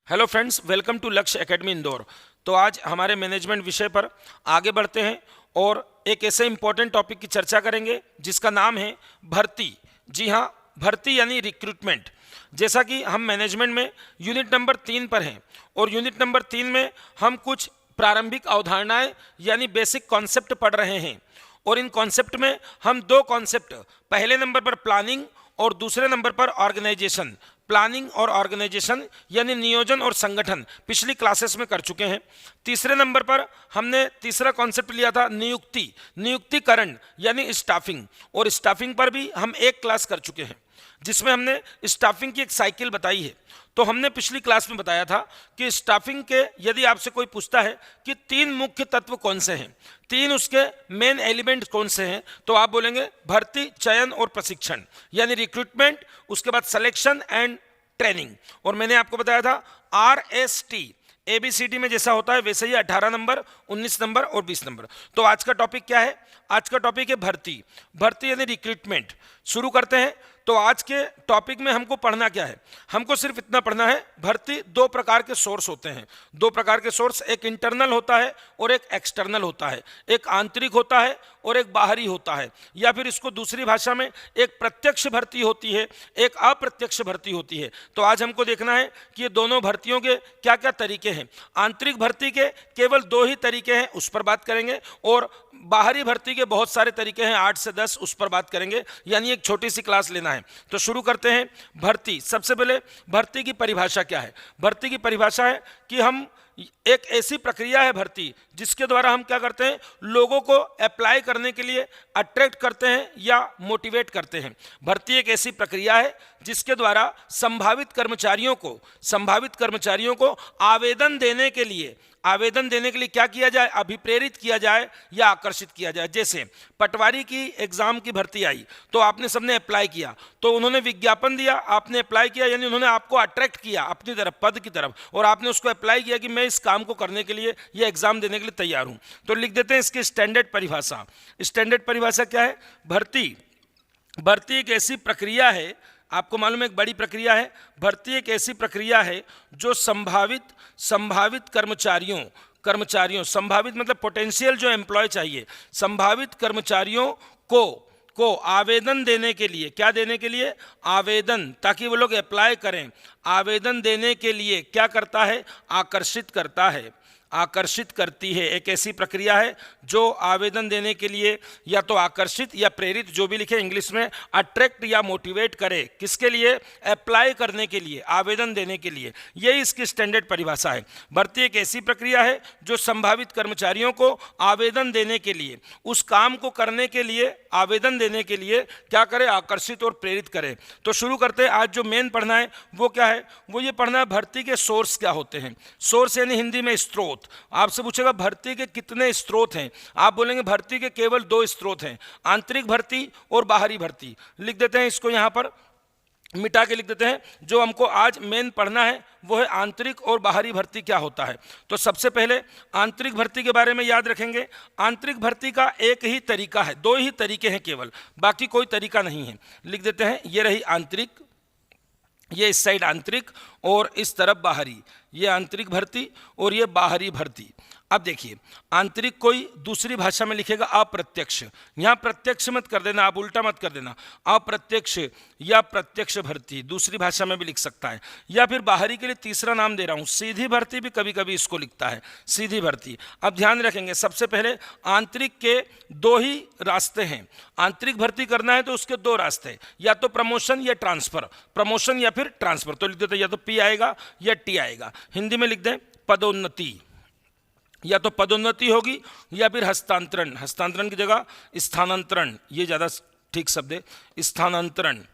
Hello friends, welcome to लक्ष्य academy Indore. तो आज हमारे मैनेजमेंट विषय पर आगे बढ़ते हैं और एक ऐसे इंपॉर्टेंट टॉपिक की चर्चा करेंगे जिसका नाम है भर्ती। जी हाँ, भर्ती यानी रिक्रूटमेंट। जैसा कि हम मैनेजमेंट में यूनिट नंबर 3 पर हैं और यूनिट नंबर 3 में हम कुछ प्रारंभिक अवधारणाएं यानी बेसिक कॉन्सेप्ट पढ़ रहे हैं और इन कॉन्सेप्ट में हम दो कॉन्सेप्ट, पहले नंबर पर प्लानिंग और दूसरे नंबर पर ऑर्गेनाइजेशन, प्लानिंग और ऑर्गेनाइजेशन यानी नियोजन और संगठन, पिछली क्लासेस में कर चुके हैं। तीसरे नंबर पर हमने तीसरा कॉन्सेप्ट लिया था नियुक्ति, नियुक्तिकरण यानी स्टाफिंग, और स्टाफिंग पर भी हम एक क्लास कर चुके हैं जिसमें हमने स्टाफिंग की एक साइकिल बताई है। तो हमने पिछली क्लास में बताया था कि स्टाफिंग के यदि आपसे कोई पूछता है कि 3 मुख्य तत्व कौन से हैं, 3 उसके मेन एलिमेंट कौन से हैं, तो आप बोलेंगे भर्ती, चयन और प्रशिक्षण यानी रिक्रूटमेंट, उसके बाद सिलेक्शन एंड ट्रेनिंग। और मैंने आपको बताया था RST, ABCD में जैसा होता है वैसे ही 18 नंबर, 19 नंबर और 20 नंबर। तो आज का टॉपिक क्या है? आज का टॉपिक है भर्ती, भर्ती यानी रिक्रूटमेंट। शुरू करते हैं। तो आज के टॉपिक में हमको पढ़ना क्या है? हमको सिर्फ इतना पढ़ना है, भर्ती 2 प्रकार के सोर्स होते हैं। 2 प्रकार के सोर्स, एक इंटरनल होता है और एक एक्सटर्नल होता है, एक आंतरिक होता है और एक बाहरी होता है, या फिर इसको दूसरी भाषा में एक प्रत्यक्ष भर्ती होती है, एक अप्रत्यक्ष भर्ती होती है। तो आज हमको देखना है कि ये दोनों भर्तियों के क्या क्या तरीके हैं। आंतरिक भर्ती के केवल 2 ही तरीके हैं, उस पर बात करेंगे, और बाहरी भर्ती के बहुत सारे तरीके हैं, 8 से 10, उस पर बात करेंगे। यानी एक छोटी सी क्लास लेना है। तो शुरू करते हैं। भर्ती, सबसे पहले भर्ती की परिभाषा क्या है? भर्ती की परिभाषा है कि हम एक ऐसी प्रक्रिया है भर्ती जिसके द्वारा हम क्या करते हैं, लोगों को अप्लाई करने के लिए अट्रैक्ट करते हैं या मोटिवेट करते हैं। भर्ती एक ऐसी प्रक्रिया है जिसके द्वारा संभावित कर्मचारियों को आवेदन देने के लिए क्या किया जाए, अभिप्रेरित किया जाए या आकर्षित किया जाए। जैसे पटवारी की एग्जाम की भर्ती आई तो आपने सबने अप्लाई किया, तो उन्होंने विज्ञापन दिया, आपने अप्लाई किया, यानी उन्होंने आपको अट्रैक्ट किया अपनी तरफ, पद की तरफ, और आपने उसको अप्लाई किया कि मैं इस काम को करने के लिए, ये एग्जाम देने के लिए तैयार हूं। तो लिख देते हैं इसकी स्टैंडर्ड परिभाषा। स्टैंडर्ड परिभाषा क्या है? भर्ती एक ऐसी प्रक्रिया है, आपको मालूम है एक बड़ी प्रक्रिया है। भर्ती एक ऐसी प्रक्रिया है जो संभावित कर्मचारियों, संभावित मतलब पोटेंशियल जो एम्प्लॉय चाहिए, संभावित कर्मचारियों को आवेदन देने के लिए, क्या देने के लिए? आवेदन, ताकि वो लोग अप्लाई करें। आवेदन देने के लिए क्या करता है? आकर्षित करती है। एक ऐसी प्रक्रिया है जो आवेदन देने के लिए या तो आकर्षित या प्रेरित, जो भी लिखे इंग्लिश में, अट्रैक्ट या मोटिवेट करे। किसके लिए? अप्लाई करने के लिए, आवेदन देने के लिए। यही इसकी स्टैंडर्ड परिभाषा है। भर्ती एक ऐसी प्रक्रिया है जो संभावित कर्मचारियों को आवेदन देने के लिए, उस काम को करने के लिए, आवेदन देने के लिए क्या करे? आकर्षित और प्रेरित करे। तो शुरू करते हैं। आज जो मेन पढ़ना है वो क्या है? वो ये पढ़ना है भर्ती के सोर्स क्या होते हैं। सोर्स यानी हिंदी में स्रोत। आपसे पूछेगा भर्ती के कितने स्रोत हैं, आप बोलेंगे भर्ती के केवल 2 स्रोत हैं, आंतरिक भर्ती और बाहरी भर्ती। लिख देते हैं इसको, यहां पर मिटा के लिख देते हैं। जो हमको आज मेन पढ़ना है वो है आंतरिक और बाहरी भर्ती क्या होता है। तो सबसे पहले आंतरिक भर्ती के बारे में याद रखेंगे। आंतरिक भर्ती का एक ही तरीका है, 2 ही तरीके हैं केवल, बाकी कोई तरीका नहीं है। लिख देते हैं, ये रही आंतरिक, ये इस साइड आंतरिक और इस तरफ बाहरी, ये आंतरिक भर्ती और ये बाहरी भर्ती। अब देखिए, आंतरिक कोई दूसरी भाषा में लिखेगा अप्रत्यक्ष, यहाँ प्रत्यक्ष मत कर देना, आप उल्टा मत कर देना, अप्रत्यक्ष या प्रत्यक्ष भर्ती दूसरी भाषा में भी लिख सकता है। या फिर बाहरी के लिए तीसरा नाम दे रहा हूँ, सीधी भर्ती भी कभी कभी इसको लिखता है, सीधी भर्ती। अब ध्यान रखेंगे, सबसे पहले आंतरिक के 2 ही रास्ते हैं। आंतरिक भर्ती करना है तो उसके 2 रास्ते हैं, या तो प्रमोशन या ट्रांसफर, प्रमोशन या फिर ट्रांसफर। तो लिख देते या तो P आएगा या T आएगा। हिंदी में लिख दें पदोन्नति, या तो पदोन्नति होगी या फिर हस्तांतरण, हस्तांतरण की जगह स्थानांतरण, ये ज़्यादा ठीक शब्द है, स्थानांतरण।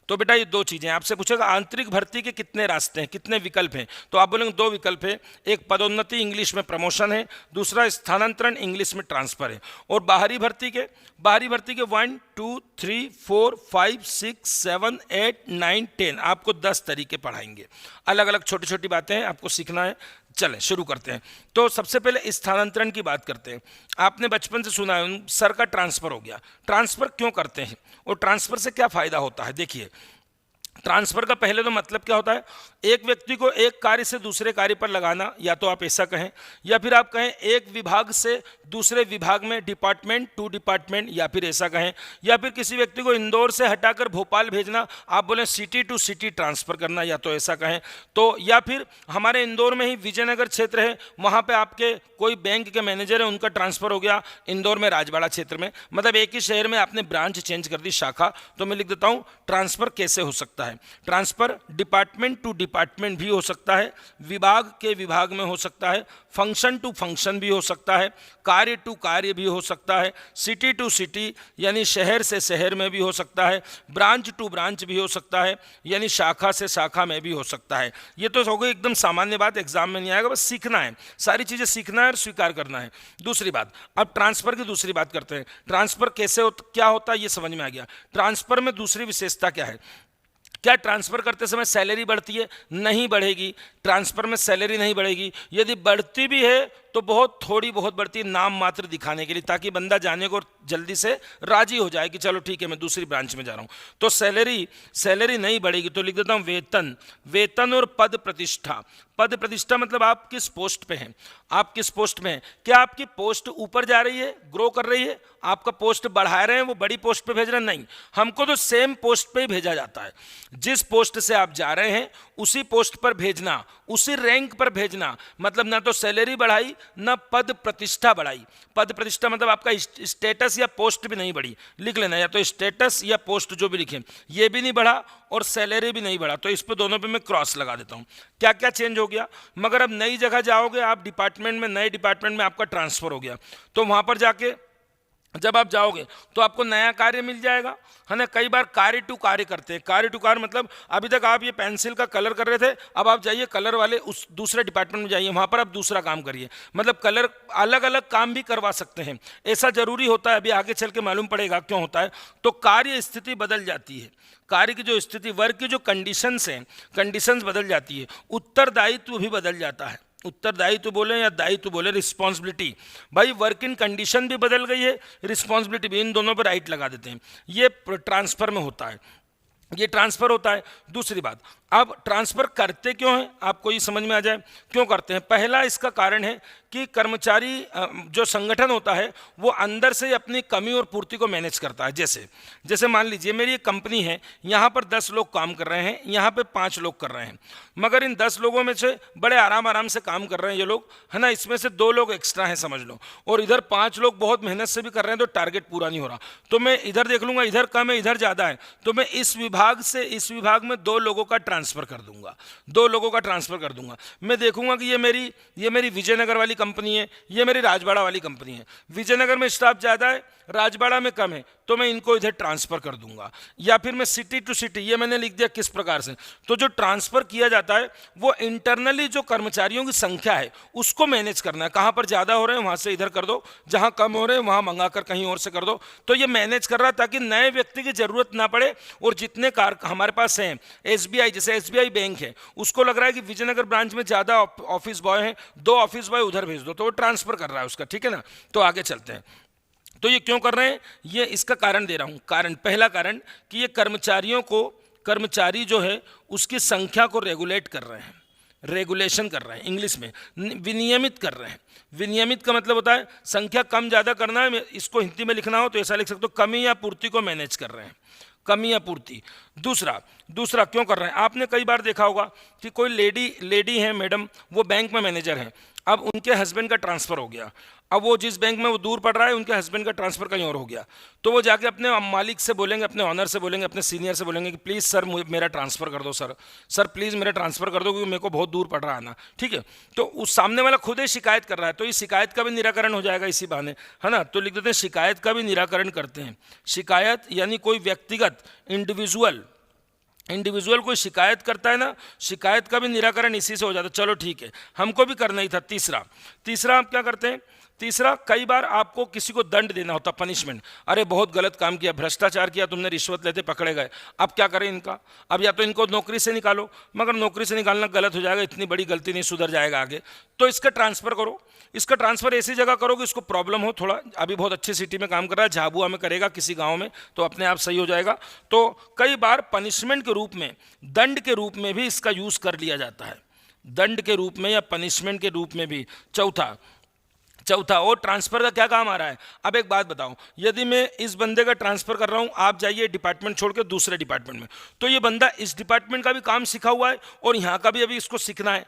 तो बेटा ये 2 चीज़ें। आपसे पूछेगा आंतरिक भर्ती के कितने रास्ते हैं, कितने विकल्प हैं, तो आप बोलेंगे 2 विकल्प है, एक पदोन्नति इंग्लिश में प्रमोशन है, दूसरा स्थानांतरण इंग्लिश में ट्रांसफर है। और बाहरी भर्ती के 1 2 3 4 5 6 7 8 9 10, आपको 10 तरीके पढ़ाएंगे, अलग अलग छोटी छोटी बातें हैं, आपको सीखना है। चलें शुरू करते हैं। तो सबसे पहले स्थानांतरण की बात करते हैं। आपने बचपन से सुना है सर का ट्रांसफ़र हो गया। ट्रांसफ़र क्यों करते हैं और ट्रांसफ़र से क्या फ़ायदा होता है? देखिए, ट्रांसफर का पहले तो मतलब क्या होता है, एक व्यक्ति को एक कार्य से दूसरे कार्य पर लगाना, या तो आप ऐसा कहें, या फिर आप कहें एक विभाग से दूसरे विभाग में, डिपार्टमेंट टू डिपार्टमेंट, या फिर ऐसा कहें, या फिर किसी व्यक्ति को इंदौर से हटाकर भोपाल भेजना, आप बोलें सिटी टू सिटी ट्रांसफर करना, या तो ऐसा कहें। तो या फिर हमारे इंदौर में ही विजयनगर क्षेत्र है, वहाँ पे आपके कोई बैंक के मैनेजर है, उनका ट्रांसफर हो गया इंदौर में राजवाड़ा क्षेत्र में, मतलब एक ही शहर में आपने ब्रांच चेंज कर दी, शाखा। तो मैं लिख देता हूँ ट्रांसफर कैसे हो सकता है। ट्रांसफर डिपार्टमेंट टू डिपार्टमेंट भी हो सकता है, विभाग के विभाग में हो सकता है, फंक्शन टू फंक्शन भी हो सकता है, कार्य टू कार्य भी हो सकता है, सिटी टू सिटी यानी शहर से शहर में भी हो सकता है, ब्रांच टू ब्रांच भी हो सकता है, यानी शाखा से शाखा में भी हो सकता है। ये तो हो गई एकदम सामान्य बात, एग्जाम में नहीं आएगा, बस सीखना है, सारी चीज़ें सीखना है और स्वीकार करना है। दूसरी बात, अब ट्रांसफर की दूसरी बात करते हैं। ट्रांसफर कैसे क्या होता है ये समझ में आ गया। ट्रांसफर में दूसरी विशेषता क्या है? क्या ट्रांसफर करते समय सैलरी बढ़ती है? नहीं बढ़ेगी, ट्रांसफर में सैलरी नहीं बढ़ेगी। यदि बढ़ती भी है तो बहुत थोड़ी बहुत बढ़ती है, नाम मात्र दिखाने के लिए, ताकि बंदा जाने को जल्दी से राजी हो जाए कि चलो ठीक है मैं दूसरी ब्रांच में जा रहा हूँ। तो सैलरी नहीं बढ़ेगी, तो लिख देता हूँ वेतन। वेतन और पद प्रतिष्ठा। पद प्रतिष्ठा मतलब आप किस पोस्ट पे हैं, आप किस पोस्ट में हैं। क्या आपकी पोस्ट ऊपर जा रही है, ग्रो कर रही है, आपका पोस्ट बढ़ा रहे हैं, वो बड़ी पोस्ट पे भेज रहे हैं? नहीं, हमको तो सेम पोस्ट पे ही भेजा जाता है। जिस पोस्ट से आप जा रहे हैं उसी पोस्ट पर भेजना, उसी रैंक पर भेजना, मतलब ना तो सैलरी बढ़ाई ना पद प्रतिष्ठा बढ़ाई। पद प्रतिष्ठा मतलब आपका स्टेटस या पोस्ट भी नहीं बढ़ी, लिख लेना, या तो स्टेटस या पोस्ट जो भी लिखें, ये भी नहीं बढ़ा और सैलरी भी नहीं बढ़ा, तो इस पे दोनों पे मैं क्रॉस लगा देता हूँ। क्या क्या चेंज हो गया? मगर अब नई जगह जाओगे आप, डिपार्टमेंट में, नए डिपार्टमेंट में आपका ट्रांसफर हो गया, तो वहाँ पर जाके जब आप जाओगे तो आपको नया कार्य मिल जाएगा, है ना। कई बार कार्य टू कार्य करते हैं। कार्य टू कार्य मतलब अभी तक आप ये पेंसिल का कलर कर रहे थे, अब आप जाइए कलर वाले उस दूसरे डिपार्टमेंट में जाइए, वहाँ पर आप दूसरा काम करिए, मतलब कलर अलग अलग काम भी करवा सकते हैं। ऐसा जरूरी होता है, अभी आगे चल के मालूम पड़ेगा क्यों होता है। तो कार्य स्थिति बदल जाती है, कार्य की जो स्थिति, वर्क की जो कंडीशंस हैं, कंडीशंस बदल जाती है, उत्तरदायित्व भी बदल जाता है। उत्तरदायित्व बोले या दायित्व बोले, रिस्पॉन्सिबिलिटी, भाई वर्क इन कंडीशन भी बदल गई है, रिस्पॉन्सिबिलिटी भी, इन दोनों पर राइट लगा देते हैं। ये ट्रांसफर में होता है, ये ट्रांसफर होता है। दूसरी बात, अब ट्रांसफर करते क्यों हैं, आपको ये समझ में आ जाए क्यों करते हैं। पहला इसका कारण है कि कर्मचारी जो संगठन होता है वो अंदर से अपनी कमी और पूर्ति को मैनेज करता है। जैसे मान लीजिए मेरी एक कंपनी है, यहाँ पर 10 लोग काम कर रहे हैं, यहाँ पे 5 लोग कर रहे हैं, मगर इन 10 लोगों में से बड़े आराम से काम कर रहे हैं ये लोग, है ना, इसमें से 2 लोग एक्स्ट्रा हैं समझ लो, और इधर 5 लोग बहुत मेहनत से भी कर रहे हैं, तो टारगेट पूरा नहीं हो रहा, तो मैं इधर देख लूँगा, इधर कम है इधर ज़्यादा है, तो मैं इस विभाग से इस विभाग में 2 लोगों का ट्रांसफ़र कर दूंगा, 2 लोगों का ट्रांसफ़र कर दूंगा। मैं देखूंगा कि ये मेरी विजयनगर वाली कंपनी है, ये मेरी राजवाड़ा वाली कंपनी है, विजयनगर में स्टाफ ज़्यादा है, राजवाड़ा में कम है, तो मैं इनको इधर ट्रांसफ़र कर दूंगा। या फिर मैं सिटी टू सिटी, ये मैंने लिख दिया किस प्रकार से। तो जो ट्रांसफ़र किया जाता है वो इंटरनली जो कर्मचारियों की संख्या है उसको मैनेज करना है, कहाँ पर ज़्यादा हो रहे हैं वहाँ से इधर कर दो, जहाँ कम हो रहे हैं वहाँ मंगा कर कहीं और से कर दो। तो ये मैनेज कर रहा है ताकि नए व्यक्ति की ज़रूरत ना पड़े, और जितने हमारे पास हैं, SBI जैसे SBI बैंक है, उसको लग रहा है कि विजयनगर ब्रांच में ज़्यादा ऑफिस बॉय हैं, 2 ऑफिस बॉय उधर भेज दो, तो वो ट्रांसफ़र कर रहा है उसका, ठीक है ना। तो आगे चलते हैं, तो ये क्यों कर रहे हैं, ये इसका कारण दे रहा हूँ। कारण, पहला कारण कि ये कर्मचारी जो है उसकी संख्या को रेगुलेट कर रहे हैं, रेगुलेशन कर रहे हैं, इंग्लिश में विनियमित कर रहे हैं। विनियमित का मतलब होता है संख्या कम ज़्यादा करना है, इसको हिंदी में लिखना हो तो ऐसा लिख सकते हो, कमी या पूर्ति को मैनेज कर रहे हैं, कमी या पूर्ति। दूसरा क्यों कर रहे हैं, आपने कई बार देखा होगा कि कोई लेडी है मैडम, वो बैंक में मैनेजर हैं, अब उनके हस्बैंड का ट्रांसफ़र हो गया, अब वो जिस बैंक में वो दूर पड़ रहा है उनके हस्बैंड का ट्रांसफ़र कहीं और हो गया, तो वो जाके अपने मालिक से बोलेंगे, अपने ऑनर से बोलेंगे, अपने सीनियर से बोलेंगे कि प्लीज़ सर मेरा ट्रांसफ़र कर दो, सर प्लीज़ मेरा ट्रांसफ़र कर दो क्योंकि मेरे को बहुत दूर पड़ रहा है ना, ठीक है। तो उस सामने वाला खुद ही शिकायत कर रहा है, तो इस शिकायत का भी निराकरण हो जाएगा इसी बहाने, है ना। तो लिख देते हैं शिकायत का भी निराकरण करते हैं। शिकायत यानी कोई व्यक्तिगत इंडिविजुअल कोई शिकायत करता है ना, शिकायत का भी निराकरण इसी से हो जाता है। चलो ठीक है, हमको भी करना ही था। तीसरा आप क्या करते हैं, तीसरा, कई बार आपको किसी को दंड देना होता, पनिशमेंट। अरे बहुत गलत काम किया, भ्रष्टाचार किया तुमने, रिश्वत लेते पकड़े गए, अब क्या करें इनका? अब या तो इनको नौकरी से निकालो, मगर नौकरी से निकालना गलत हो जाएगा, इतनी बड़ी गलती नहीं, सुधर जाएगा आगे, तो इसका ट्रांसफ़र करो। इसका ट्रांसफ़र ऐसी जगह करो कि इसको प्रॉब्लम हो थोड़ा, अभी बहुत अच्छी सिटी में काम कर रहा है, झाबुआ में करेगा किसी गाँव में, तो अपने आप सही हो जाएगा। तो कई बार पनिशमेंट के रूप में, दंड के रूप में भी इसका यूज़ कर लिया जाता है, दंड के रूप में या पनिशमेंट के रूप में भी। चौथा और ट्रांसफ़र का क्या काम आ रहा है? अब एक बात बताओ, यदि मैं इस बंदे का ट्रांसफ़र कर रहा हूँ, आप जाइए डिपार्टमेंट छोड़ के दूसरे डिपार्टमेंट में, तो ये बंदा इस डिपार्टमेंट का भी काम सीखा हुआ है और यहाँ का भी अभी इसको सीखना है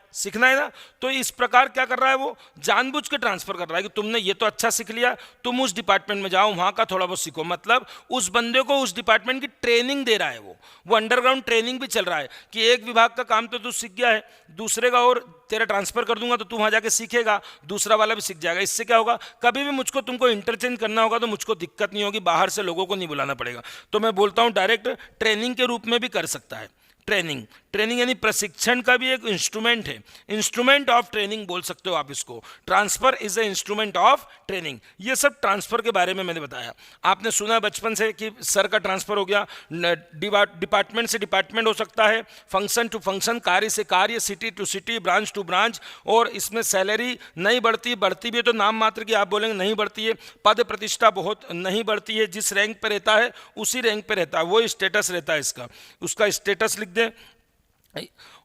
ना, तो इस प्रकार क्या कर रहा है, वो जानबूझ के ट्रांसफ़र कर रहा है कि तुमने ये तो अच्छा सीख लिया, तुम उस डिपार्टमेंट में जाओ, वहाँ का थोड़ा बहुत सीखो, मतलब उस बंदे को उस डिपार्टमेंट की ट्रेनिंग दे रहा है, वो अंडरग्राउंड ट्रेनिंग भी चल रहा है कि एक विभाग का काम तो तू सीख गया है, दूसरे का और तेरा ट्रांसफ़र कर दूंगा तो तू वहाँ जाके सीखेगा, दूसरा वाला भी सीख जाएगा। इससे क्या होगा, कभी भी मुझको तुमको इंटरचेंज करना होगा तो मुझको दिक्कत नहीं होगी, बाहर से लोगों को नहीं बुलाना पड़ेगा। तो मैं बोलता हूँ डायरेक्ट ट्रेनिंग के रूप में भी कर सकता है। ट्रेनिंग यानी प्रशिक्षण का भी एक इंस्ट्रूमेंट है, इंस्ट्रूमेंट ऑफ ट्रेनिंग बोल सकते हो आप इसको। Transfer is a instrument of training. ये सब ट्रांसफर के बारे में मैंने बताया। आपने सुना बचपन से कि सर का ट्रांसफर हो गया, डिपार्टमेंट से डिपार्टमेंट हो सकता है, फंक्शन टू फंक्शन, कार्य से कार्य, city to city, branch to branch, और इसमें सैलरी नहीं बढ़ती भी है तो नाम मात्र की आप बोलेंगे नहीं बढ़ती है, पद प्रतिष्ठा बहुत नहीं बढ़ती है, जिस रैंक पर रहता है उसी रैंक पर रहता है, वो स्टेटस रहता है इसका, उसका स्टेटस लिख दें।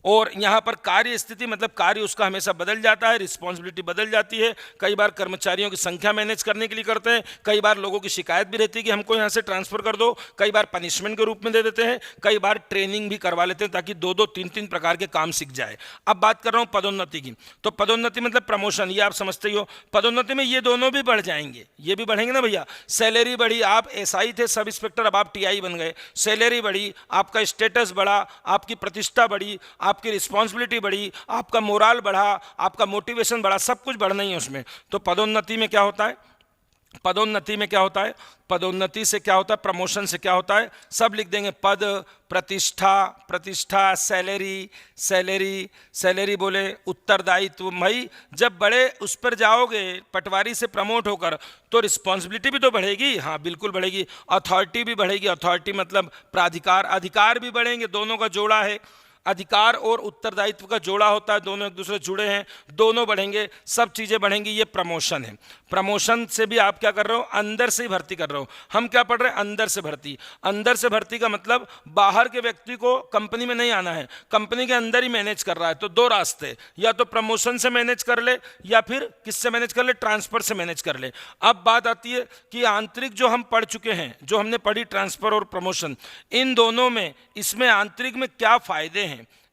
और यहाँ पर कार्य स्थिति मतलब कार्य उसका हमेशा बदल जाता है, रिस्पॉन्सिबिलिटी बदल जाती है। कई बार कर्मचारियों की संख्या मैनेज करने के लिए करते हैं, कई बार लोगों की शिकायत भी रहती है कि हमको यहाँ से ट्रांसफ़र कर दो, कई बार पनिशमेंट के रूप में दे देते हैं, कई बार ट्रेनिंग भी करवा लेते हैं ताकि 2-2, 3-3 प्रकार के काम सीख जाए। अब बात कर रहा हूँ पदोन्नति की, तो पदोन्नति मतलब प्रमोशन, ये आप समझते ही हो। पदोन्नति में ये दोनों भी बढ़ जाएंगे, ये भी बढ़ेंगे ना भैया। सैलरी बढ़ी, आप SI थे सब इंस्पेक्टर, अब आप TI बन गए, सैलरी बढ़ी, आपका स्टेटस बढ़ा, आपकी प्रतिष्ठा बढ़ी, आपकी रिस्पॉन्सिबिलिटी बढ़ी, आपका मोराल बढ़ा, आपका मोटिवेशन बढ़ा, सब कुछ बढ़ना ही है उसमें। तो पदोन्नति में क्या होता है, पदोन्नति से क्या होता है, प्रमोशन से क्या होता है, सब लिख देंगे। पद, प्रतिष्ठा, सैलरी बोले, उत्तरदायित्व। भाई जब बड़े उस पर जाओगे पटवारी से प्रमोट होकर तो रिस्पॉन्सिबिलिटी भी तो बढ़ेगी, हाँ बिल्कुल बढ़ेगी। अथॉरिटी भी बढ़ेगी, अथॉरिटी मतलब प्राधिकार, अधिकार भी बढ़ेंगे, दोनों का जोड़ा है। अधिकार और उत्तरदायित्व का जोड़ा होता है, दोनों एक दूसरे से जुड़े हैं, दोनों बढ़ेंगे, सब चीज़ें बढ़ेंगी। ये प्रमोशन है। प्रमोशन से भी आप क्या कर रहे हो, अंदर से ही भर्ती कर रहे हो। हम क्या पढ़ रहे हैं, अंदर से भर्ती। अंदर से भर्ती का मतलब बाहर के व्यक्ति को कंपनी में नहीं आना है, कंपनी के अंदर ही मैनेज कर रहा है। तो 2 रास्ते, या तो प्रमोशन से मैनेज कर ले या फिर किससे मैनेज कर ले, ट्रांसफर से मैनेज कर ले। अब बात आती है कि आंतरिक जो हम पढ़ चुके हैं, जो हमने पढ़ी ट्रांसफर और प्रमोशन, इन दोनों में इसमें आंतरिक में क्या फ़ायदे हैं,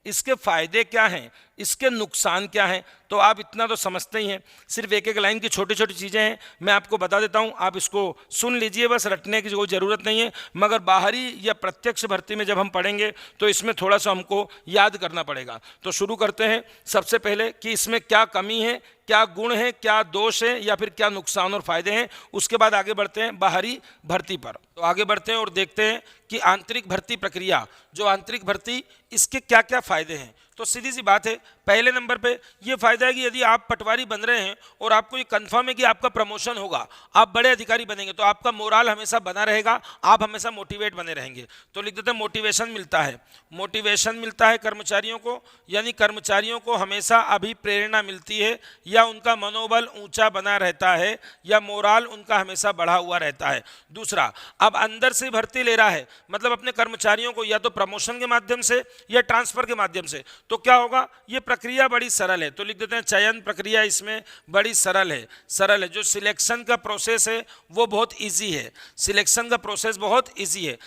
इसके फायदे क्या हैं, इसके नुकसान क्या हैं, तो आप इतना तो समझते ही हैं। सिर्फ एक एक लाइन की छोटी छोटी चीज़ें हैं, मैं आपको बता देता हूं, आप इसको सुन लीजिए, बस रटने की कोई ज़रूरत नहीं है। मगर बाहरी या प्रत्यक्ष भर्ती में जब हम पढ़ेंगे तो इसमें थोड़ा सा हमको याद करना पड़ेगा। तो शुरू करते हैं सबसे पहले कि इसमें क्या कमी है, क्या गुण है, क्या दोष है, या फिर क्या नुकसान और फायदे हैं। उसके बाद आगे बढ़ते हैं बाहरी भर्ती पर। तो आगे बढ़ते हैं और देखते हैं कि आंतरिक भर्ती प्रक्रिया, जो आंतरिक भर्ती, इसके क्या क्या फायदे हैं। तो सीधी सी बात है, पहले नंबर पे ये फायदा है कि यदि आप पटवारी बन रहे हैं और आपको ये कंफर्म है कि आपका प्रमोशन होगा, आप बड़े अधिकारी बनेंगे, तो आपका मोराल हमेशा बना रहेगा, आप हमेशा मोटिवेट बने रहेंगे। तो लिख देते हैं मोटिवेशन मिलता है। मोटिवेशन मिलता है कर्मचारियों को, यानी कर्मचारियों को हमेशा अभिप्रेरणा मिलती है, या उनका मनोबल ऊंचा बना रहता है, या मोराल उनका हमेशा बढ़ा हुआ रहता है। दूसरा, अब अंदर से भर्ती ले रहा है, मतलब अपने कर्मचारियों को या तो प्रमोशन के माध्यम से या ट्रांसफर के माध्यम से, तो क्या होगा, ये प्रक्रिया बड़ी सरल है। तो लिख देते हैं चयन प्रक्रिया इसमें बड़ी सरल है। जो सिलेक्शन का प्रोसेस है वो बहुत इजी है, सिलेक्शन का प्रोसेस बहुत इजी है।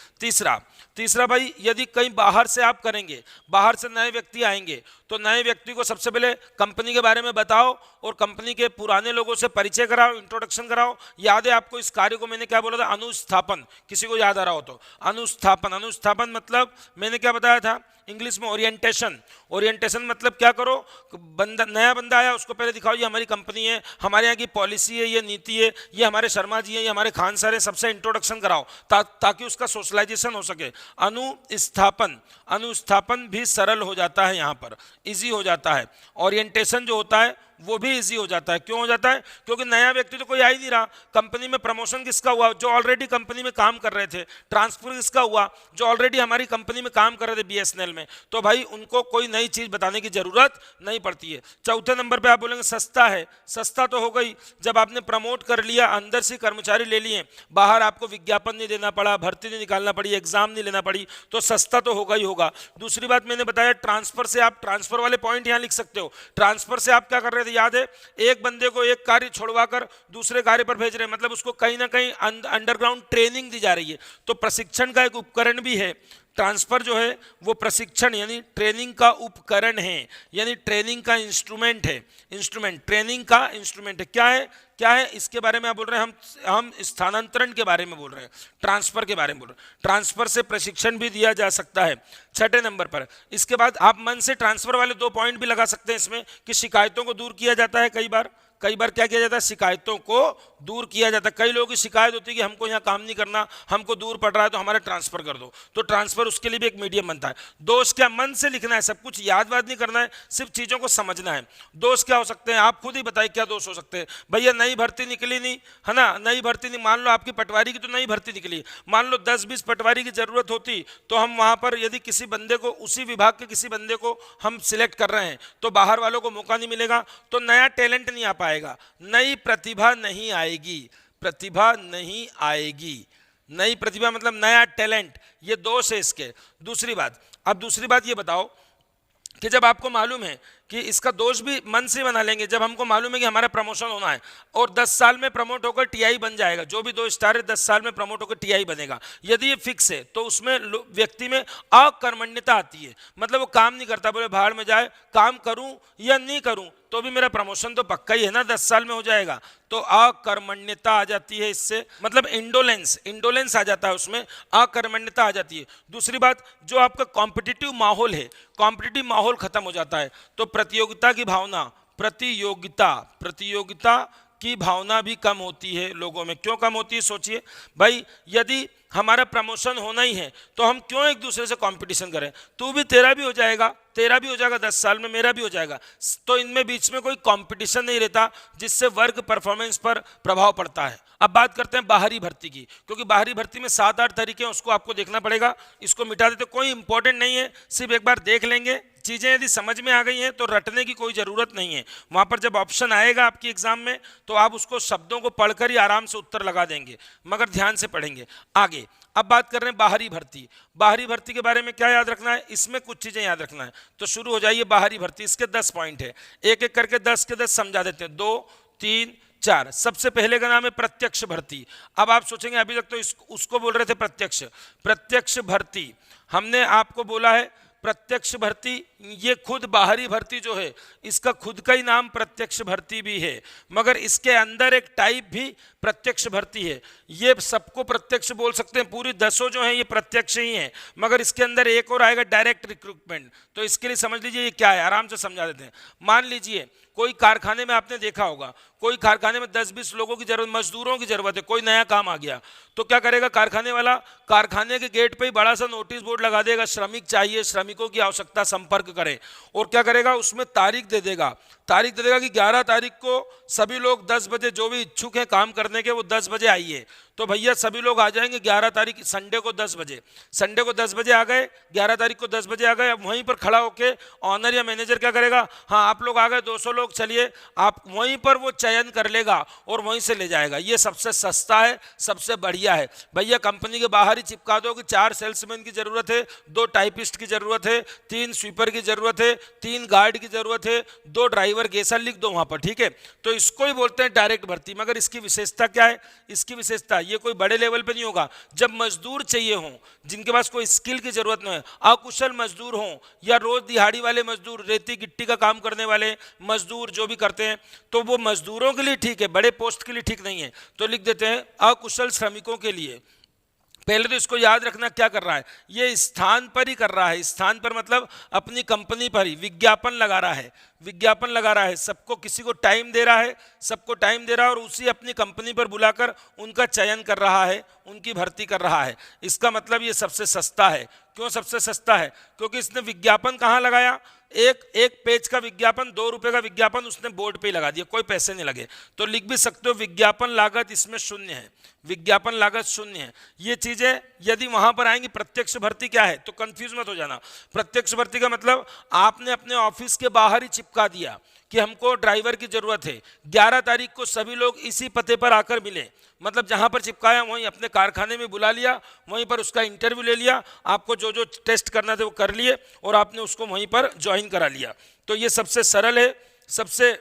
तीसरा भाई, यदि कहीं बाहर से आप करेंगे, बाहर से नए व्यक्ति आएंगे, तो नए व्यक्ति को सबसे पहले कंपनी के बारे में बताओ और कंपनी के पुराने लोगों से परिचय कराओ, इंट्रोडक्शन कराओ। याद है आपको इस कार्य को मैंने क्या बोला था, अनुस्थापन, किसी को याद आ रहा हो तो। अनुस्थापन मतलब मैंने क्या बताया था इंग्लिश में, ओरिएंटेशन मतलब क्या करो, नया बंदा आया उसको पहले दिखाओ ये हमारी कंपनी है, हमारे यहाँ की पॉलिसी है, ये नीति है, ये हमारे शर्मा जी हैं, ये हमारे खान सर है, सबसे इंट्रोडक्शन कराओ ताकि उसका सोशलाइजेशन हो सके। अनुस्थापन भी सरल हो जाता है, यहाँ पर इजी हो जाता है। ओरिएंटेशन जो होता है वो भी इजी हो जाता है। क्यों हो जाता है? क्योंकि नया व्यक्ति तो कोई आ ही नहीं रहा। कंपनी में प्रमोशन किसका हुआ? जो ऑलरेडी कंपनी में काम कर रहे थे। ट्रांसफर किसका हुआ? जो ऑलरेडी हमारी कंपनी में काम कर रहे थे बीएसएनएल में। तो भाई उनको कोई नई चीज बताने की जरूरत नहीं पड़ती है। चौथे नंबर पे आप बोलेंगे सस्ता है। सस्ता तो हो गई, जब आपने प्रमोट कर लिया, अंदर से कर्मचारी ले लिए, बाहर आपको विज्ञापन नहीं देना पड़ा, भर्ती नहीं निकालना पड़ी, एग्जाम नहीं लेना पड़ी, तो सस्ता तो होगा ही होगा। दूसरी बात मैंने बताया ट्रांसफर से, आप ट्रांसफर वाले पॉइंट यहां लिख सकते हो। ट्रांसफर से आप क्या कर रहे थे याद है? एक बंदे को एक कार्य छोड़वाकर दूसरे कार्य पर भेज रहे हैं, मतलब उसको कहीं ना कहीं अंडरग्राउंड ट्रेनिंग दी जा रही है। तो प्रशिक्षण का एक उपकरण भी है। ट्रांसफर जो है वो प्रशिक्षण यानी ट्रेनिंग का उपकरण है, यानी ट्रेनिंग का इंस्ट्रूमेंट है। इंस्ट्रूमेंट, ट्रेनिंग का इंस्ट्रूमेंट है। क्या है? क्या है इसके बारे में आप बोल रहे हैं? हम स्थानांतरण के बारे में बोल रहे हैं, ट्रांसफर के बारे में बोल रहे हैं। ट्रांसफर से प्रशिक्षण भी दिया जा सकता है। छठे नंबर पर इसके बाद आप मन से ट्रांसफर वाले 2 पॉइंट भी लगा सकते हैं इसमें, कि शिकायतों को दूर किया जाता है। कई बार क्या किया जाता है? शिकायतों को दूर किया जाता है। कई लोगों की शिकायत होती है कि हमको यहाँ काम नहीं करना, हमको दूर पड़ रहा है, तो हमारा ट्रांसफर कर दो। तो ट्रांसफर उसके लिए भी एक मीडियम बनता है। दोष क्या? मन से लिखना है, सब कुछ याद वाद नहीं करना है, सिर्फ चीजों को समझना है। दोष क्या हो सकते हैं? आप खुद ही बताइए क्या दोष हो सकते हैं। भैया नई भर्ती निकली नहीं है ना, नई भर्ती नहीं, मान लो आपकी पटवारी की तो नई भर्ती निकली, मान लो 10-20 पटवारी की जरूरत होती, तो हम वहां पर यदि किसी बंदे को, उसी विभाग के किसी बंदे को हम सिलेक्ट कर रहे हैं, तो बाहर वालों को मौका नहीं मिलेगा, तो नया टैलेंट नहीं आ पाएगा, नई प्रतिभा नहीं आएगी, प्रतिभा नहीं आएगी। नई प्रतिभा मतलब नया टैलेंट, ये दोष है इसके। दूसरी बात ये बताओ कि जब आपको मालूम है कि इसका दोष भी मन से बना लेंगे, जब हमको मालूम है कि हमारा प्रमोशन होना है और 10 साल में प्रमोट होकर टीआई बन जाएगा, जो भी 2 स्टार है 10 साल में प्रमोट होकर टीआई बनेगा, यदि ये फिक्स है, तो उसमें व्यक्ति में अकर्मण्यता आती है। मतलब वो काम नहीं करता, बोले बाहर में जाए, काम करूं या नहीं करूं तो भी मेरा प्रमोशन तो पक्का ही है ना, 10 साल में हो जाएगा। तो अकर्मण्यता आ जाती है इससे, मतलब इंडोलेंस आ जाता है उसमें, अकर्मण्यता आ जाती है। दूसरी बात, जो आपका कॉम्पिटिटिव माहौल है, कॉम्पिटिटिव माहौल खत्म हो जाता है। तो प्रतियोगिता की भावना भी कम होती है लोगों में। क्यों कम होती है? सोचिए भाई, यदि हमारा प्रमोशन होना ही है तो हम क्यों एक दूसरे से कंपटीशन करें? तू भी, तेरा भी हो जाएगा 10 साल में, मेरा भी हो जाएगा। तो इनमें बीच में कोई कंपटीशन नहीं रहता, जिससे वर्क परफॉर्मेंस पर प्रभाव पड़ता है। अब बात करते हैं बाहरी भर्ती की, क्योंकि बाहरी भर्ती में 7-8 तरीके हैं, उसको आपको देखना पड़ेगा। इसको मिटा देते, कोई इंपॉर्टेंट नहीं है, सिर्फ एक बार देख लेंगे। चीज़ें यदि समझ में आ गई हैं तो रटने की कोई ज़रूरत नहीं है। वहाँ पर जब ऑप्शन आएगा आपकी एग्जाम में, तो आप उसको शब्दों को पढ़कर ही आराम से उत्तर लगा देंगे, मगर ध्यान से पढ़ेंगे। आगे अब बात कर रहे हैं बाहरी भर्ती। बाहरी भर्ती के बारे में क्या याद रखना है? इसमें कुछ चीज़ें याद रखना है। तो शुरू हो जाइए बाहरी भर्ती। इसके 10 पॉइंट है, एक एक करके 10 के 10 समझा देते हैं। 2, 3, 4। सबसे पहले का नाम है प्रत्यक्ष भर्ती। अब आप सोचेंगे अभी तक तो उसको बोल रहे थे प्रत्यक्ष भर्ती। हमने आपको बोला है प्रत्यक्ष भर्ती, ये खुद बाहरी भर्ती जो है, इसका खुद का ही नाम प्रत्यक्ष भर्ती भी है, मगर इसके अंदर एक टाइप भी प्रत्यक्ष भर्ती है। ये सबको प्रत्यक्ष बोल सकते हैं, पूरी 10 जो हैं ये प्रत्यक्ष ही हैं, मगर इसके अंदर एक और आएगा डायरेक्ट रिक्रूटमेंट। तो इसके लिए समझ लीजिए ये क्या है, आराम से समझा देते हैं। मान लीजिए कोई कारखाने में आपने देखा होगा, कोई कारखाने में 10-20 लोगों की जरूरत, मजदूरों की जरूरत है, कोई नया काम आ गया, तो क्या करेगा कारखाने वाला? कारखाने के गेट पे ही बड़ा सा नोटिस बोर्ड लगा देगा, श्रमिक चाहिए, श्रमिकों की आवश्यकता, संपर्क करें। और क्या करेगा? उसमें तारीख दे देगा कि 11 तारीख को सभी लोग 10 बजे, जो भी इच्छुक हैं काम करने के, वो 10 बजे आइए। तो भैया सभी लोग आ जाएंगे 11 तारीख संडे को 10 बजे। संडे को 10 बजे आ गए, 11 तारीख को 10 बजे आ गए। अब वहीं पर खड़ा होके ऑनर या मैनेजर क्या करेगा? हाँ आप लोग आ गए 200 लोग, चलिए, आप वहीं पर वो चयन कर लेगा और वहीं से ले जाएगा। ये सबसे सस्ता है, सबसे बढ़िया है। भैया कंपनी के बाहर ही चिपका दो कि 4 सेल्समैन की जरूरत है, 2 टाइपिस्ट की जरूरत है, 3 स्वीपर की जरूरत है, 3 गार्ड की जरूरत है, 2 ड्राइवर की, ऐसा लिख दो वहां पर, ठीक है। तो इसको ही बोलते हैं डायरेक्ट भर्ती। मगर इसकी विशेषता क्या है? इसकी विशेषता, ये कोई बड़े लेवल पे नहीं होगा। जब मजदूर चाहिए हों, जिनके पास कोई स्किल की जरूरत नहीं है, अकुशल मजदूर हों या रोज दिहाड़ी वाले मजदूर, रेती गिट्टी का काम करने वाले मजदूर जो भी करते हैं, तो वो मजदूरों के लिए ठीक है, बड़े पोस्ट के लिए ठीक नहीं है। तो लिख देते हैं अकुशल श्रमिकों के लिए। पहले तो इसको याद रखना क्या कर रहा है, ये स्थान पर ही कर रहा है। स्थान पर मतलब अपनी कंपनी पर ही विज्ञापन लगा रहा है, विज्ञापन लगा रहा है, सबको, किसी को टाइम दे रहा है, सबको टाइम दे रहा है और उसी अपनी कंपनी पर बुलाकर उनका चयन कर रहा है, उनकी भर्ती कर रहा है। इसका मतलब ये सबसे सस्ता है। क्यों सबसे सस्ता है? क्योंकि इसने विज्ञापन कहाँ लगाया? एक एक पेज का विज्ञापन, 2 रुपए का विज्ञापन उसने बोर्ड पे ही लगा दिया, कोई पैसे नहीं लगे। तो लिख भी सकते हो विज्ञापन लागत इसमें शून्य है, विज्ञापन लागत शून्य है। ये चीजें यदि वहां पर आएंगी, प्रत्यक्ष भर्ती क्या है तो कंफ्यूज मत हो जाना। प्रत्यक्ष भर्ती का मतलब आपने अपने ऑफिस के बाहर ही चिपका दिया कि हमको ड्राइवर की जरूरत है, 11 तारीख को सभी लोग इसी पते पर आकर मिले, मतलब जहां पर चिपकाया वहीं अपने कारखाने में बुला लिया, वहीं पर उसका इंटरव्यू ले लिया, आपको जो जो टेस्ट करना था वो कर लिए और आपने उसको वहीं पर ज्वाइन करा लिया। तो ये सबसे सरल है, सबसे,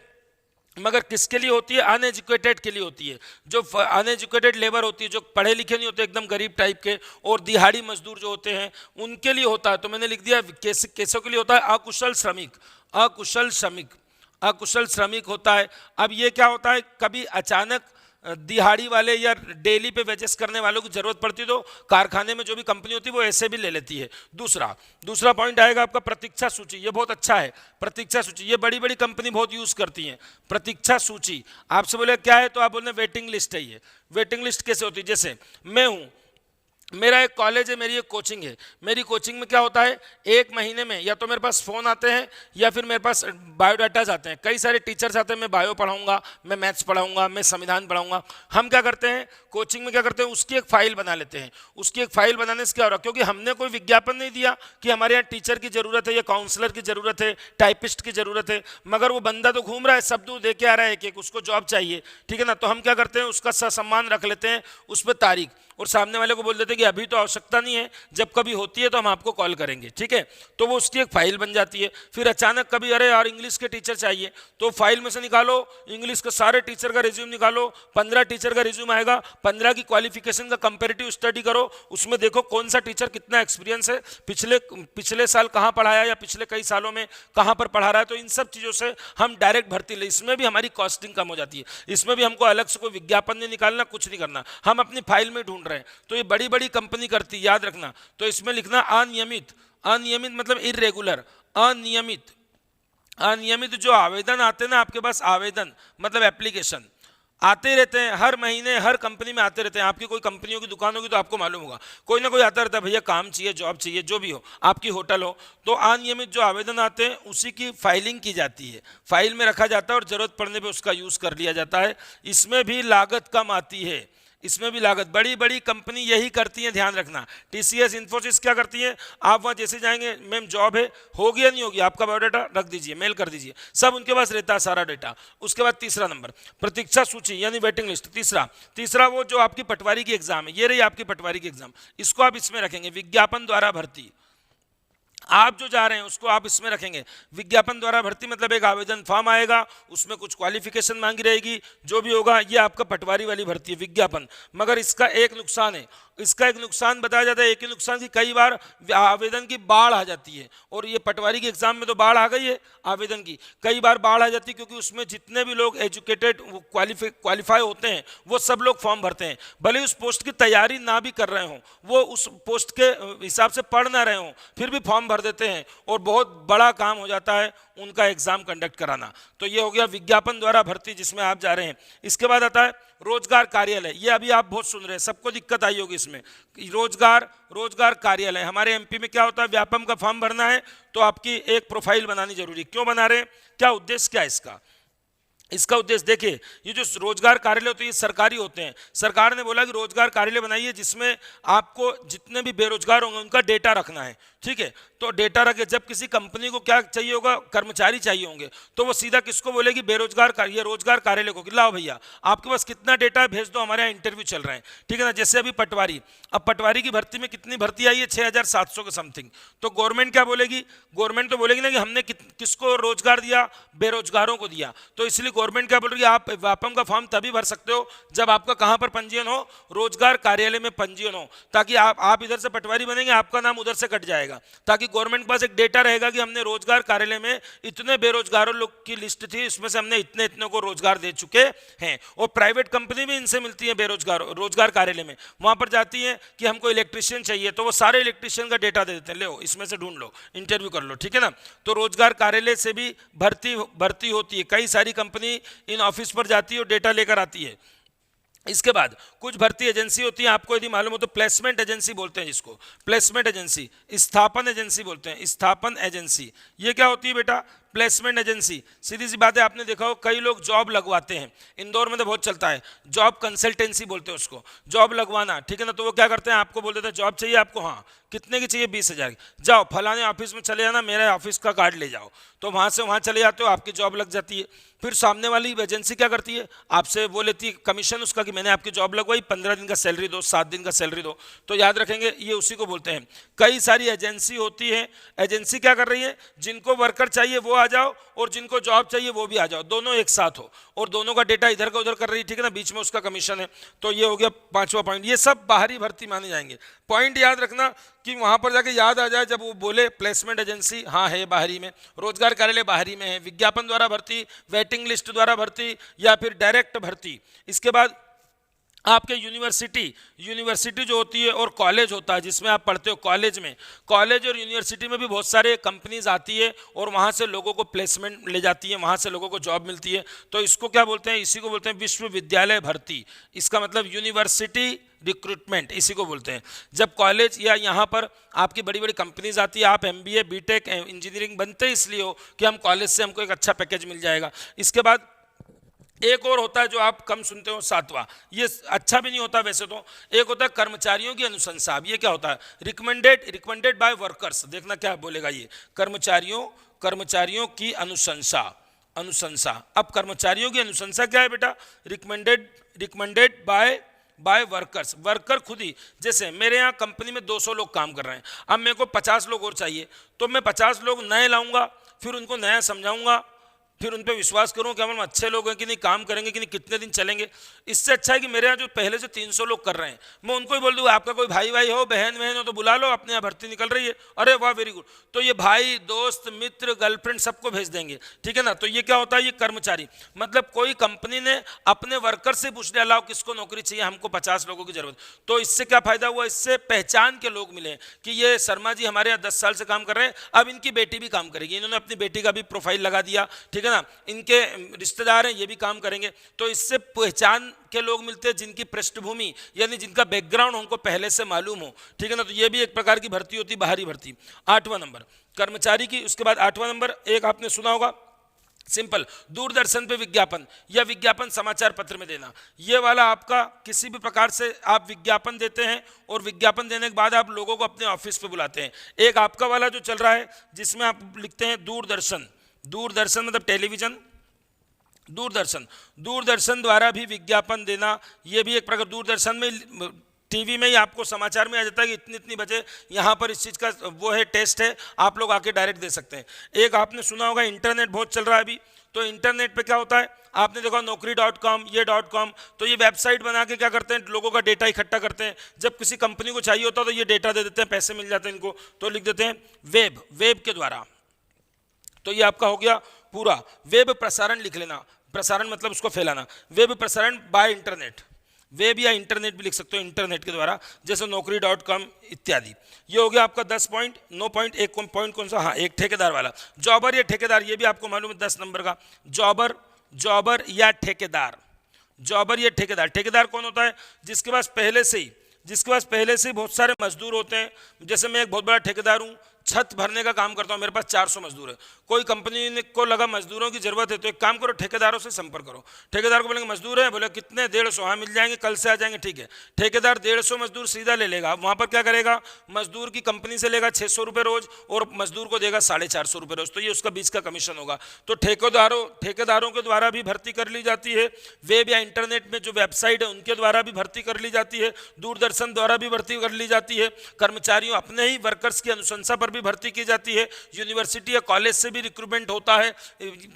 मगर किसके लिए होती है? अनएजुकेटेड के लिए होती है। जो अनएजुकेटेड लेबर होती है, जो पढ़े लिखे नहीं होते, एकदम गरीब टाइप के और दिहाड़ी मजदूर जो होते हैं, उनके लिए होता है। तो मैंने लिख दिया कैसों के लिए होता है? अकुशल श्रमिक, अकुशल श्रमिक, अकुशल श्रमिक होता है। अब ये क्या होता है, कभी अचानक दिहाड़ी वाले या डेली पे वेजेस करने वालों की जरूरत पड़ती है तो कारखाने में जो भी कंपनी होती है वो ऐसे भी ले लेती है। दूसरा पॉइंट आएगा आपका प्रतीक्षा सूची। ये बहुत अच्छा है, प्रतीक्षा सूची, ये बड़ी बड़ी कंपनी बहुत यूज करती हैं। प्रतीक्षा सूची आपसे बोले क्या है तो आप बोले वेटिंग लिस्ट है। ये वेटिंग लिस्ट कैसे होती है? जैसे मैं हूं, मेरा एक कॉलेज है, मेरी एक कोचिंग है, मेरी कोचिंग में क्या होता है, एक महीने में या तो मेरे पास फ़ोन आते हैं या फिर मेरे पास बायोडाटाज आते हैं, कई सारे टीचर्स आते हैं, मैं बायो पढ़ाऊंगा, मैं मैथ्स पढ़ाऊंगा, मैं संविधान पढ़ाऊंगा। हम क्या करते हैं कोचिंग में, क्या करते हैं, उसकी एक फाइल बना लेते हैं। उसकी एक फाइल बनाने से क्या हो रहा है, क्योंकि हमने कोई विज्ञापन नहीं दिया कि हमारे यहाँ टीचर की ज़रूरत है या काउंसलर की ज़रूरत है, टाइपिस्ट की ज़रूरत है, मगर वो बंदा तो घूम रहा है, सब दे के आ रहा है एक, उसको जॉब चाहिए, ठीक है ना। तो हम क्या करते हैं, उसका सम्मान रख लेते हैं, उस पर तारीख, और सामने वाले को बोल देते हैं कि अभी तो आवश्यकता नहीं है, जब कभी होती है तो हम आपको कॉल करेंगे, ठीक है। तो वो उसकी एक फाइल बन जाती है। फिर अचानक कभी अरे यार इंग्लिश के टीचर चाहिए, तो फाइल में से निकालो इंग्लिश के सारे टीचर का रिज्यूम निकालो, 15 टीचर का रिज्यूम आएगा, 15 की क्वालिफिकेशन का कंपेरेटिव स्टडी करो, उसमें देखो कौन सा टीचर कितना एक्सपीरियंस है, पिछले साल कहाँ पढ़ाया या पिछले कई सालों में कहाँ पर पढ़ा रहा है। तो इन सब चीज़ों से हम डायरेक्ट भर्ती ले, इसमें भी हमारी कॉस्टिंग कम हो जाती है, इसमें भी हमको अलग से कोई विज्ञापन नहीं निकालना, कुछ नहीं करना, हम अपनी फाइल में ढूंढ रहे हैं। तो ये बड़ी बड़ी कंपनी करती है, याद रखना। तो इसमें लिखना अनियमित, अनियमित मतलब इरेगुलर, अनियमित, अनियमित जो आवेदन आते हैं ना आपके पास, आवेदन मतलब एप्लीकेशन आते रहते हैं, हर महीने हर कंपनी में आते रहते हैं। आपकी कोई कंपनियों की दुकान होगी तो आपको मालूम होगा, कोई ना कोई आता रहता है, भैया काम चाहिए, जॉब चाहिए, जो भी हो, आपकी होटल हो। तो अनियमित जो आवेदन आते हैं उसी की फाइलिंग की जाती है, फाइल में रखा जाता है और जरूरत पड़ने पे उसका यूज़ कर लिया जाता है। इसमें भी लागत कम आती है, इसमें भी लागत, बड़ी बड़ी कंपनी यही करती है, ध्यान रखना। टीसीएस, इन्फोसिस क्या करती है, आप वहाँ जैसे जाएंगे, मैम जॉब है, होगी या नहीं होगी, आपका बायोडाटा रख दीजिए, मेल कर दीजिए, सब उनके पास रहता है सारा डेटा। उसके बाद तीसरा नंबर प्रतीक्षा सूची यानी वेटिंग लिस्ट। तीसरा वो जो आपकी पटवारी की एग्जाम है, ये रही आपकी पटवारी की एग्जाम, इसको आप इसमें रखेंगे, विज्ञापन द्वारा भर्ती। आप जो जा रहे हैं उसको आप इसमें रखेंगे, विज्ञापन द्वारा भर्ती मतलब एक आवेदन फॉर्म आएगा, उसमें कुछ क्वालिफिकेशन मांगी रहेगी, जो भी होगा, ये आपका पटवारी वाली भर्ती है, विज्ञापन। मगर इसका एक नुकसान है, इसका एक नुकसान बताया जाता है, एक ही नुकसान कि कई बार आवेदन की बाढ़ आ जाती है, और ये पटवारी के एग्जाम में तो बाढ़ आ गई है आवेदन की, कई बार बाढ़ आ जाती है, क्योंकि उसमें जितने भी लोग एजुकेटेड क्वालिफाई होते हैं वो सब लोग फॉर्म भरते हैं, भले उस पोस्ट की तैयारी ना भी कर रहे हों, वो उस पोस्ट के हिसाब से पढ़ ना रहे हों, फिर भी फॉर्म भर देते हैं, और बहुत बड़ा काम हो जाता है उनका एग्जाम कंडक्ट कराना। तो ये हो गया विज्ञापन द्वारा भर्ती जिसमें आप जा रहे हैं। इसके बाद आता है रोजगार कार्यालय, ये अभी आप बहुत सुन रहे हैं, सबको दिक्कत आई होगी इसमें। रोजगार कार्यालय, हमारे एमपी में क्या होता है, व्यापम का फॉर्म भरना है तो आपकी एक प्रोफाइल बनानी जरूरी। क्यों बना रहे हैं, क्या उद्देश्य क्या है इसका? इसका उद्देश्य देखिए, ये जो रोजगार कार्यालय होते हैं ये सरकारी होते हैं। सरकार ने बोला कि रोजगार कार्यालय बनाइए जिसमें आपको जितने भी बेरोजगार होंगे उनका डेटा रखना है, ठीक है। तो डेटा रखे, जब किसी कंपनी को क्या चाहिए होगा, कर्मचारी चाहिए होंगे, तो वो सीधा किसको बोलेगी, बेरोजगार ये रोजगार कार्यालय को, लाओ भैया आपके पास कितना डेटा है भेज दो, हमारे यहाँ इंटरव्यू चल रहे हैं, ठीक है ना। जैसे अभी पटवारी, अब पटवारी की भर्ती में कितनी भर्ती आई है, 6700 के समथिंग। तो गवर्नमेंट क्या बोलेगी, गवर्नमेंट तो बोलेगी ना कि हमने किसको रोजगार दिया, बेरोजगारों को दिया। तो इसलिए गवर्नमेंट क्या बोल रही है, आप व्यापम का फॉर्म तभी भर सकते हो जब आपका कहां पर पंजीयन हो, रोजगार कार्यालय में पंजीयन हो, ताकि आप इधर से पटवारी बनेंगे, आपका नाम उधर से कट जाएगा, ताकि गवर्नमेंट के पास एक डेटा रहेगा कि हमने रोजगार कार्यालय में इतने बेरोजगारों लोग की लिस्ट थी, इसमें से हमने इतने इतने को रोजगार दे चुके हैं। और प्राइवेट कंपनी भी इनसे मिलती है, रोजगार कार्यालय में वहां पर जाती है कि हमको इलेक्ट्रिशियन चाहिए, तो वो सारे इलेक्ट्रिशियन का डेटा दे देते हैं, लो इसमें से ढूंढ लो, इंटरव्यू कर लो, ठीक है ना। तो रोजगार कार्यालय से भी भर्ती होती है, कई सारी कंपनी इन ऑफिस पर जाती है और डेटा लेकर आती है। इसके बाद कुछ भर्ती एजेंसी होती है, आपको यदि मालूम हो तो प्लेसमेंट एजेंसी बोलते हैं जिसको, प्लेसमेंट एजेंसी, स्थापन एजेंसी बोलते हैं, स्थापन एजेंसी। ये क्या होती है बेटा? Placement agency. सीधी सी बात है, आपने देखा हो कई लोग जॉब लगवाते हैं, इंदौर में तो बहुत चलता है, जॉब कंसल्टेंसी बोलते हैं उसको, जॉब लगवाना, ठीक है ना। तो वो क्या करते हैं, आपको बोल देते हैं जॉब चाहिए आपको, हाँ कितने की चाहिए, 20,000 की, जाओ फलाने ऑफिस में चले जाना, मेरे ऑफिस का कार्ड ले जाओ, तो वहाँ से वहाँ चले जाते हो, आपकी जॉब लग जाती है। फिर सामने वाली एजेंसी क्या करती है, आपसे वो लेती है कमीशन उसका कि मैंने आपकी जॉब लगवाई, 15 दिन का सैलरी दो, 7 दिन का सैलरी दो। तो याद रखेंगे ये उसी को बोलते हैं। कई सारी एजेंसी होती है, एजेंसी क्या कर रही है, जिनको वर्कर चाहिए वो आ जाओ और जिनको जॉब चाहिए वो भी आ जाओ, दोनों एक साथ हो, और दोनों का डेटा इधर का उधर कर रही है, ठीक है ना, बीच में उसका कमीशन है। तो ये हो गया 5वां पॉइंट। ये सब बाहरी भर्ती माने जाएंगे। पॉइंट याद रखना कि वहां पर जाके याद आ जाए जब वो बोले प्लेसमेंट एजेंसी, हाँ है बाहरी में, रोजगार कार्यालय बाहरी में है, विज्ञापन द्वारा भर्ती, वेटिंग लिस्ट द्वारा भर्ती, या फिर डायरेक्ट भर्ती। इसके बाद आपके यूनिवर्सिटी जो होती है और कॉलेज होता है जिसमें आप पढ़ते हो, कॉलेज में, कॉलेज और यूनिवर्सिटी में भी बहुत सारे कंपनीज आती है और वहाँ से लोगों को प्लेसमेंट ले जाती है, वहाँ से लोगों को जॉब मिलती है। तो इसको क्या बोलते हैं, इसी को बोलते हैं विश्वविद्यालय भर्ती। इसका मतलब यूनिवर्सिटी रिक्रूटमेंट इसी को बोलते हैं। जब कॉलेज या यहाँ पर आपकी बड़ी बड़ी कंपनीज आती है, आप MBA BTech इंजीनियरिंग बनते इसलिए हो कि हम कॉलेज से हमको एक अच्छा पैकेज मिल जाएगा। इसके बाद एक और होता है जो आप कम सुनते हो, 7वां, ये अच्छा भी नहीं होता वैसे तो, एक होता है कर्मचारियों की अनुशंसा। अब ये क्या होता है, रिकमेंडेड बाय वर्कर्स, देखना क्या बोलेगा ये, कर्मचारियों की अनुशंसा। अब कर्मचारियों की अनुशंसा क्या है बेटा, रिकमेंडेड बाय वर्कर्स, वर्कर खुद ही। जैसे मेरे यहाँ कंपनी में 200 लोग काम कर रहे हैं, अब मेरे को 50 लोग और चाहिए, तो मैं 50 लोग नए लाऊंगा, फिर उनको नया समझाऊंगा, फिर उन पर विश्वास करूं कि हम अच्छे लोग हैं कि नहीं, काम करेंगे कि नहीं, कितने दिन चलेंगे। इससे अच्छा है कि मेरे यहाँ जो पहले से 300 लोग कर रहे हैं, मैं उनको ही बोल दूँ आपका कोई भाई हो, बहन हो तो बुला लो, अपने यहाँ भर्ती निकल रही है, अरे वाह वेरी गुड, तो ये भाई दोस्त मित्र गर्लफ्रेंड सबको भेज देंगे, ठीक है ना। तो ये क्या होता है, ये कर्मचारी, मतलब कोई कंपनी ने अपने वर्कर से पूछ लिया, लाओ किसको नौकरी चाहिए, हमको 50 लोगों की जरूरत। तो इससे क्या फायदा हुआ, इससे पहचान के लोग मिले कि ये शर्मा जी हमारे यहाँ 10 साल से काम कर रहे हैं, अब इनकी बेटी भी काम करेगी, इन्होंने अपनी बेटी का भी प्रोफाइल लगा दिया, ठीक है ना, इनके रिश्तेदार हैं ये भी काम करेंगे। तो इससे पहचान के लोग मिलते हैं जिनकी पृष्ठभूमि यानी जिनका बैकग्राउंड हमको पहले से मालूम हो, ठीक है ना। तो ये भी एक प्रकार की भर्ती होती, बाहरी भर्ती। 8वां नंबर कर्मचारी की। उसके बाद 8वां नंबर एक आपने सुना होगा, सिंपल, दूरदर्शन पे विज्ञापन या विज्ञापन समाचार पत्र में देना। ये वाला आपका किसी भी प्रकार से आप विज्ञापन देते हैं और विज्ञापन देने के बाद आप लोगों को अपने ऑफिस पे बुलाते हैं। एक आपका वाला जो चल रहा है जिसमें आप लिखते हैं दूरदर्शन मतलब टेलीविजन, दूरदर्शन द्वारा भी विज्ञापन देना। ये भी एक प्रकार, दूरदर्शन में टीवी में ही आपको समाचार में आ जाता है कि इतनी इतनी बजे यहाँ पर इस चीज़ का वो है, टेस्ट है, आप लोग आके डायरेक्ट दे सकते हैं। एक आपने सुना होगा, इंटरनेट बहुत चल रहा है अभी, तो इंटरनेट पे क्या होता है, आपने देखा naukri.com, ये .com, तो ये वेबसाइट बना के क्या करते हैं, लोगों का डेटा इकट्ठा करते हैं। जब किसी कंपनी को चाहिए होता है तो ये डेटा दे देते हैं, पैसे मिल जाते हैं इनको, तो लिख देते हैं वेब के द्वारा। तो ये आपका हो गया पूरा। वेब प्रसारण लिख लेना, प्रसारण मतलब उसको फैलाना, वेब प्रसारण बाय इंटरनेट, वेब या इंटरनेट भी लिख सकते हो, इंटरनेट के द्वारा, जैसे naukri.com इत्यादि। ये हो गया आपका 10 पॉइंट। 9 पॉइंट, एक पॉइंट कौन सा, हाँ एक ठेकेदार वाला, जॉबर या ठेकेदार, ये भी आपको मालूम है 10 नंबर का, जॉबर या ठेकेदार, ठेकेदार कौन होता है, जिसके पास पहले से ही बहुत सारे मजदूर होते हैं। जैसे मैं एक बहुत बड़ा ठेकेदार हूँ, छत भरने का काम करता हूँ, मेरे पास 400 मजदूर है, कोई कंपनी को लगा मजदूरों की जरूरत है, तो एक काम करो, ठेकेदारों से संपर्क करो, ठेकेदार को बोलेंगे मजदूर है, बोले कितने, 150, हाँ मिल जाएंगे, कल से आ जाएंगे, ठीक है। ठेकेदार 150 मजदूर सीधा ले लेगा, वहाँ पर क्या करेगा, मजदूर की कंपनी से लेगा 600 रुपये रोज और मजदूर को देगा 450 रुपये रोज, तो ये उसका बीच का कमीशन होगा। तो ठेकेदारों के द्वारा भी भर्ती कर ली जाती है, वेब या इंटरनेट में जो वेबसाइट है उनके द्वारा भी भर्ती कर ली जाती है, दूरदर्शन द्वारा भी भर्ती कर ली जाती है, कर्मचारियों अपने ही वर्कर्स की अनुशंसा पर भर्ती की जाती है, यूनिवर्सिटी या कॉलेज से भी रिक्रूटमेंट होता है,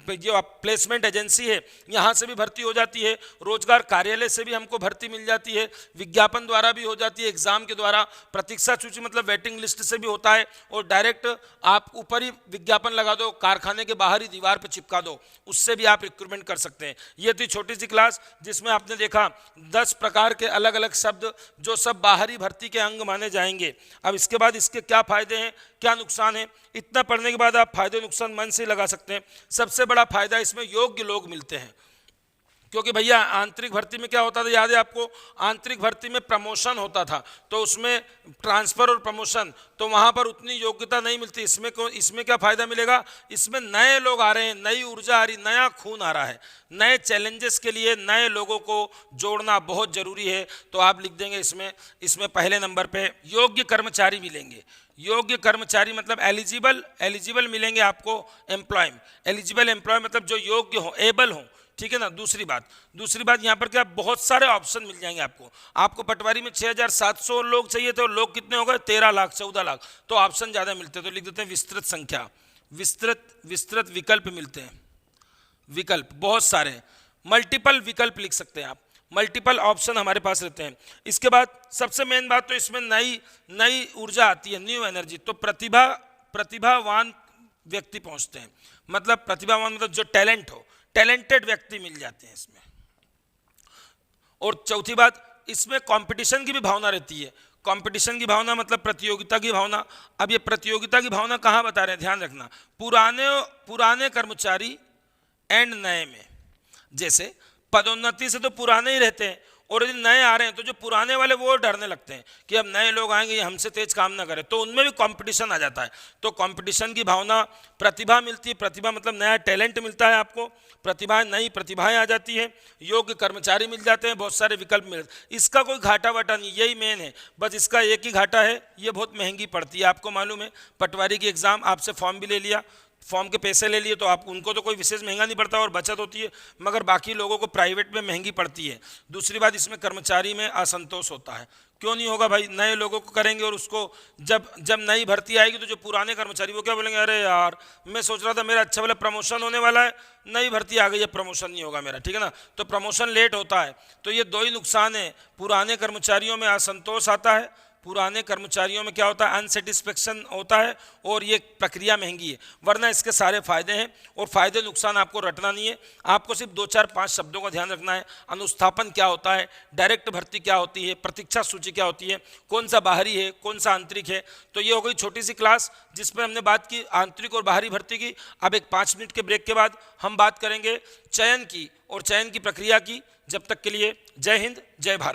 जो प्लेसमेंट एजेंसी है यहाँ से भी भर्ती हो जाती है, रोजगार कार्यालय से भी हमको भर्ती मिल जाती है, विज्ञापन द्वारा भी हो जाती है, एग्जाम के द्वारा, प्रतीक्षा सूची मतलब वेटिंग लिस्ट से भी होता है, और डायरेक्ट आप ऊपर ही विज्ञापन लगा दो, कारखाने के बाहर ही दीवार पर चिपका दो, उससे भी आप रिक्रूटमेंट कर सकते हैं। ये थी छोटी सी क्लास जिसमें आपने देखा 10 प्रकार के अलग अलग शब्द जो सब बाहरी भर्ती के अंग माने जाएंगे। अब इसके बाद इसके क्या फायदे हैं, क्या नुकसान है, इतना पढ़ने के बाद आप फायदे नुकसान मन से लगा सकते हैं। सबसे बड़ा फायदा इसमें योग्य लोग मिलते हैं, क्योंकि भैया आंतरिक भर्ती में क्या होता था, याद है आपको, आंतरिक भर्ती में प्रमोशन होता था, तो उसमें ट्रांसफर और प्रमोशन, तो वहां पर उतनी योग्यता नहीं मिलती। इसमें क्या फायदा मिलेगा, इसमें नए लोग आ रहे हैं, नई ऊर्जा आ रही, नया खून आ रहा है, नए चैलेंजेस के लिए नए लोगों को जोड़ना बहुत जरूरी है। तो आप लिख देंगे इसमें पहले नंबर पे योग्य कर्मचारी मिलेंगे। योग्य कर्मचारी मतलब एलिजिबल मिलेंगे आपको एम्प्लॉय। एलिजिबल एम्प्लॉय मतलब जो योग्य हो, एबल हो, ठीक है ना। दूसरी बात यहाँ पर क्या, बहुत सारे ऑप्शन मिल जाएंगे आपको पटवारी में 6700 लोग चाहिए थे, लोग कितने हो गए, 13 लाख 14 लाख, तो ऑप्शन ज़्यादा मिलते हैं। तो लिख देते हैं विस्तृत संख्या, विस्तृत विकल्प मिलते हैं, विकल्प बहुत सारे, मल्टीपल विकल्प लिख सकते हैं आप, मल्टीपल ऑप्शन हमारे पास रहते हैं। इसके बाद सबसे मेन बात, तो इसमें नई ऊर्जा आती है, न्यू एनर्जी, तो प्रतिभावान व्यक्ति पहुंचते हैं, मतलब प्रतिभावान मतलब जो टैलेंट हो, टैलेंटेड व्यक्ति मिल जाते हैं इसमें। और चौथी बात, इसमें कंपटीशन की भी भावना रहती है। कंपटीशन की भावना मतलब प्रतियोगिता की भावना। अब ये प्रतियोगिता की भावना कहाँ बता रहे हैं, ध्यान रखना, पुराने कर्मचारी एंड नए में। जैसे पदोन्नति से तो पुराने ही रहते हैं, और यदि नए आ रहे हैं तो जो पुराने वाले वो डरने लगते हैं कि अब नए लोग आएंगे, ये हमसे तेज काम ना करें, तो उनमें भी कंपटीशन आ जाता है। तो कंपटीशन की भावना, प्रतिभा मिलती है, प्रतिभा मतलब नया टैलेंट मिलता है आपको, नई प्रतिभाएं आ जाती हैं, योग्य कर्मचारी मिल जाते हैं, बहुत सारे विकल्प मिल, इसका कोई घाटा वाटा नहीं, यही मेन है, बस इसका एक ही घाटा है, ये बहुत महंगी पड़ती है। आपको मालूम है, पटवारी की एग्जाम, आपसे फॉर्म भी ले लिया, फॉर्म के पैसे ले लिए, तो आप उनको तो कोई विशेष महंगा नहीं पड़ता और बचत होती है, मगर बाकी लोगों को प्राइवेट में महंगी पड़ती है। दूसरी बात, इसमें कर्मचारी में असंतोष होता है। क्यों नहीं होगा भाई, नए लोगों को करेंगे और उसको जब नई भर्ती आएगी तो जो पुराने कर्मचारी वो क्या बोलेंगे, अरे यार मैं सोच रहा था मेरा अच्छा वाला प्रमोशन होने वाला है, नई भर्ती आ गई है, प्रमोशन नहीं होगा मेरा, ठीक है ना। तो प्रमोशन लेट होता है, तो ये दो ही नुकसान है, पुराने कर्मचारियों में असंतोष आता है, पुराने कर्मचारियों में क्या होता है, अनसेटिस्फेक्शन होता है, और ये प्रक्रिया महंगी है। वरना इसके सारे फायदे हैं, और फायदे नुकसान आपको रटना नहीं है, आपको सिर्फ 2 4 5 शब्दों का ध्यान रखना है। अनुस्थापन क्या होता है, डायरेक्ट भर्ती क्या होती है, प्रतीक्षा सूची क्या होती है, कौन सा बाहरी है, कौन सा आंतरिक है। तो ये हो गई छोटी सी क्लास जिसमें हमने बात की आंतरिक और बाहरी भर्ती की। अब एक 5 मिनट के ब्रेक के बाद हम बात करेंगे चयन की, और चयन की प्रक्रिया की। जब तक के लिए जय हिंद, जय भारत।